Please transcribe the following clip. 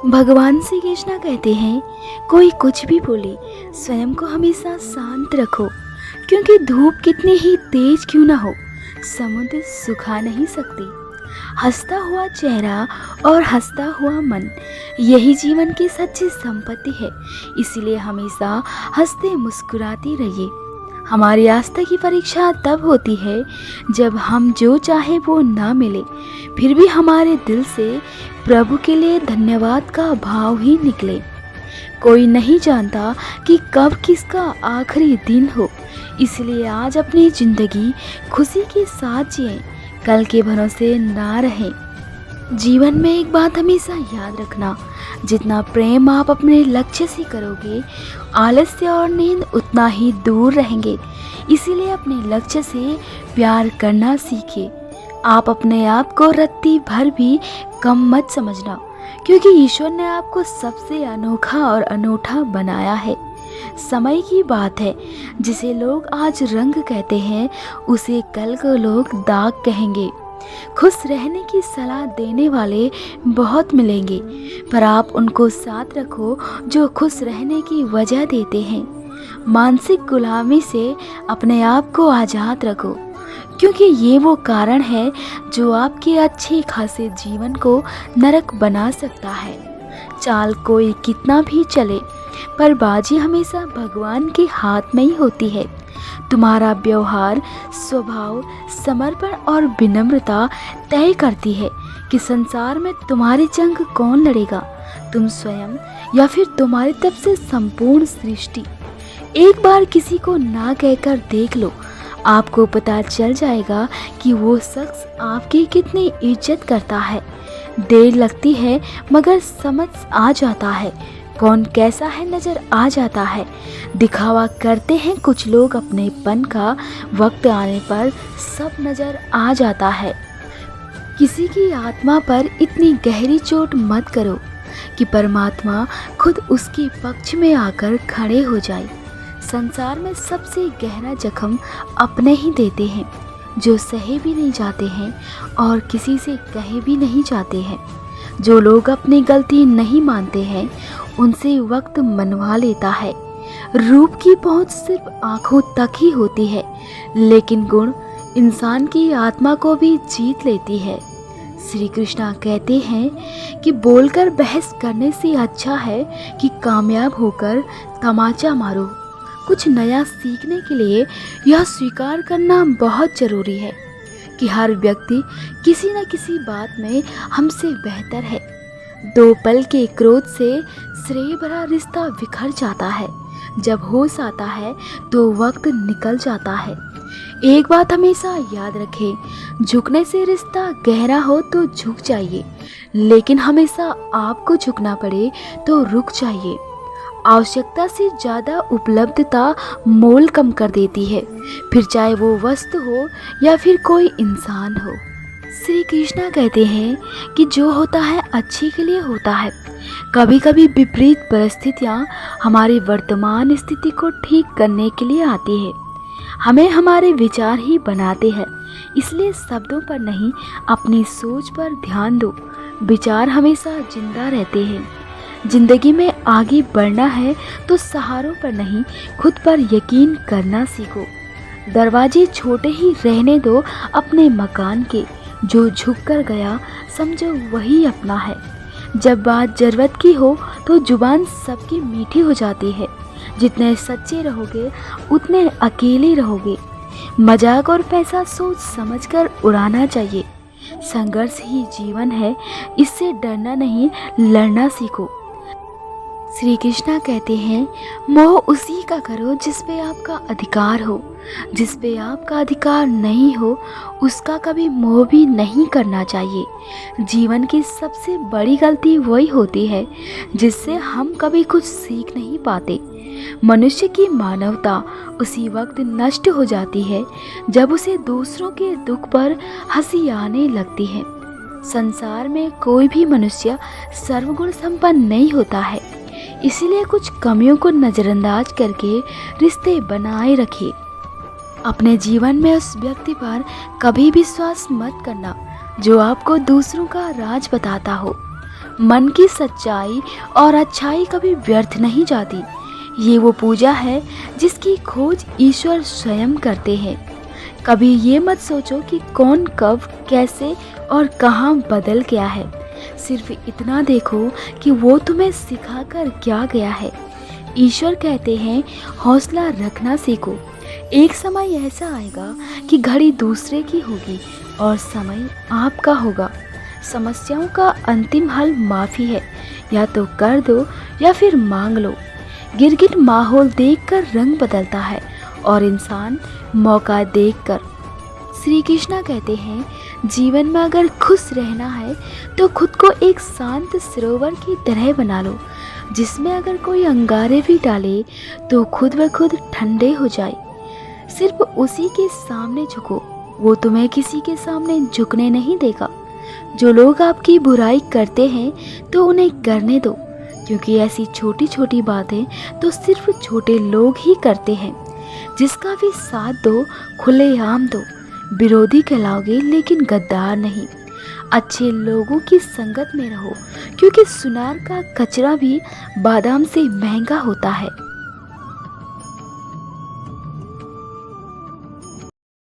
भगवान श्री कृष्णा कहते हैं, कोई कुछ भी बोले स्वयं को हमेशा शांत रखो, क्योंकि धूप कितनी ही तेज क्यों ना हो समुद्र सुखा नहीं सकती। हंसता हुआ चेहरा और हंसता हुआ मन, यही जीवन की सच्ची संपत्ति है। इसीलिए हमेशा हंसते मुस्कुराते रहिए। हमारी आस्था की परीक्षा तब होती है जब हम जो चाहे वो ना मिले, फिर भी हमारे दिल से प्रभु के लिए धन्यवाद का भाव ही निकले। कोई नहीं जानता कि कब किसका आखिरी दिन हो, इसलिए आज अपनी ज़िंदगी खुशी के साथ जिएं, कल के भरोसे ना रहें। जीवन में एक बात हमेशा याद रखना, जितना प्रेम आप अपने लक्ष्य से करोगे, आलस्य और नींद उतना ही दूर रहेंगे। इसीलिए अपने लक्ष्य से प्यार करना सीखिए। आप अपने आप को रत्ती भर भी कम मत समझना, क्योंकि ईश्वर ने आपको सबसे अनोखा और अनूठा बनाया है। समय की बात है, जिसे लोग आज रंग कहते हैं, उसे कल को लोग दाग कहेंगे। खुश रहने की सलाह देने वाले बहुत मिलेंगे, पर आप उनको साथ रखो जो खुश रहने की वजह देते हैं। मानसिक गुलामी से अपने आप को आज़ाद रखो, क्योंकि ये वो कारण है जो आपके अच्छे खासे जीवन को नरक बना सकता है। चाल कोई कितना भी चले, पर बाजी हमेशा भगवान के हाथ में ही होती है। तुम्हारा व्यवहार, स्वभाव, समर्पण और विनम्रता तय करती है कि संसार में तुम्हारी जंग कौन लड़ेगा, तुम स्वयं या फिर तुम्हारी तरफ से संपूर्ण सृष्टि। एक बार किसी को ना कहकर देख लो, आपको पता चल जाएगा कि वो शख्स आपकी कितनी इज्जत करता है। देर लगती है मगर समझ आ जाता है, कौन कैसा है नज़र आ जाता है। दिखावा करते हैं कुछ लोग अपनेपन का, वक्त आने पर सब नज़र आ जाता है। किसी की आत्मा पर इतनी गहरी चोट मत करो कि परमात्मा खुद उसके पक्ष में आकर खड़े हो जाए। संसार में सबसे गहरा जख्म अपने ही देते हैं, जो सहे भी नहीं जाते हैं और किसी से कहे भी नहीं जाते हैं। जो लोग अपनी गलती नहीं मानते हैं, उनसे वक्त मनवा लेता है। रूप की पहुंच सिर्फ आंखों तक ही होती है, लेकिन गुण इंसान की आत्मा को भी जीत लेती है। श्री कृष्णा कहते हैं कि बोलकर बहस करने से अच्छा है कि कामयाब होकर तमाचा मारो। कुछ नया सीखने के लिए यह स्वीकार करना बहुत ज़रूरी है कि हर व्यक्ति किसी न किसी बात में हमसे बेहतर है। दो पल के क्रोध से श्रेय भरा रिश्ता बिखर जाता है। जब होश आता है तो वक्त निकल जाता है। एक बात हमेशा याद रखें, झुकने से रिश्ता गहरा हो तो झुक जाइए, लेकिन हमेशा आपको झुकना पड़े तो रुक जाइए। आवश्यकता से ज़्यादा उपलब्धता मोल कम कर देती है, फिर चाहे वो वस्तु हो या फिर कोई इंसान हो। श्री कृष्णा कहते हैं कि जो होता है अच्छे के लिए होता है। कभी कभी विपरीत परिस्थितियाँ हमारी वर्तमान स्थिति को ठीक करने के लिए आती है। हमें हमारे विचार ही बनाते हैं, इसलिए शब्दों पर नहीं, अपनी सोच पर ध्यान दो। विचार हमेशा जिंदा रहते हैं। जिंदगी में आगे बढ़ना है तो सहारों पर नहीं, खुद पर यकीन करना सीखो। दरवाजे छोटे ही रहने दो अपने मकान के, जो झुक कर गया समझो वही अपना है। जब बात ज़रूरत की हो तो जुबान सबकी मीठी हो जाती है। जितने सच्चे रहोगे उतने अकेले रहोगे। मजाक और पैसा सोच समझकर उड़ाना चाहिए। संघर्ष ही जीवन है, इससे डरना नहीं, लड़ना सीखो। श्री कृष्णा कहते हैं, मोह उसी का करो जिस पे आपका अधिकार हो। जिस पे आपका अधिकार नहीं हो उसका कभी मोह भी नहीं करना चाहिए। जीवन की सबसे बड़ी गलती वही होती है जिससे हम कभी कुछ सीख नहीं पाते। मनुष्य की मानवता उसी वक्त नष्ट हो जाती है जब उसे दूसरों के दुख पर हंसी आने लगती है। संसार में कोई भी मनुष्य सर्वगुण संपन्न नहीं होता है, इसीलिए कुछ कमियों को नज़रअंदाज करके रिश्ते बनाए रखिए। अपने जीवन में उस व्यक्ति पर कभी विश्वास मत करना जो आपको दूसरों का राज बताता हो। मन की सच्चाई और अच्छाई कभी व्यर्थ नहीं जाती। ये वो पूजा है जिसकी खोज ईश्वर स्वयं करते हैं। कभी ये मत सोचो कि कौन कब कैसे और कहाँ बदल गया है। सिर्फ इतना देखो कि वो तुम्हें सिखाकर क्या गया है। ईश्वर कहते हैं हौसला रखना सीखो। एक समय ऐसा आएगा कि घड़ी दूसरे की होगी और समय आपका होगा। समस्याओं का अंतिम हल माफ़ी है। या तो कर दो या फिर मांग लो। गिरगिट माहौल देखकर रंग बदलता है और इंसान मौका देखकर। श्री कृष्णा कहते हैं जीवन में अगर खुश रहना है तो खुद को एक शांत सरोवर की तरह बना लो, जिसमें अगर कोई अंगारे भी डाले तो खुद ब खुद ठंडे हो जाए। सिर्फ उसी के सामने झुको, वो तुम्हें किसी के सामने झुकने नहीं देगा। जो लोग आपकी बुराई करते हैं तो उन्हें करने दो, क्योंकि ऐसी छोटी छोटी बातें तो सिर्फ छोटे लोग ही करते हैं। जिसका भी साथ दो खुलेआम दो। विरोधी कहलाओगे लेकिन गद्दार नहीं। अच्छे लोगों की संगत में रहो, क्योंकि सुनार का कचरा भी बादाम से महंगा होता है।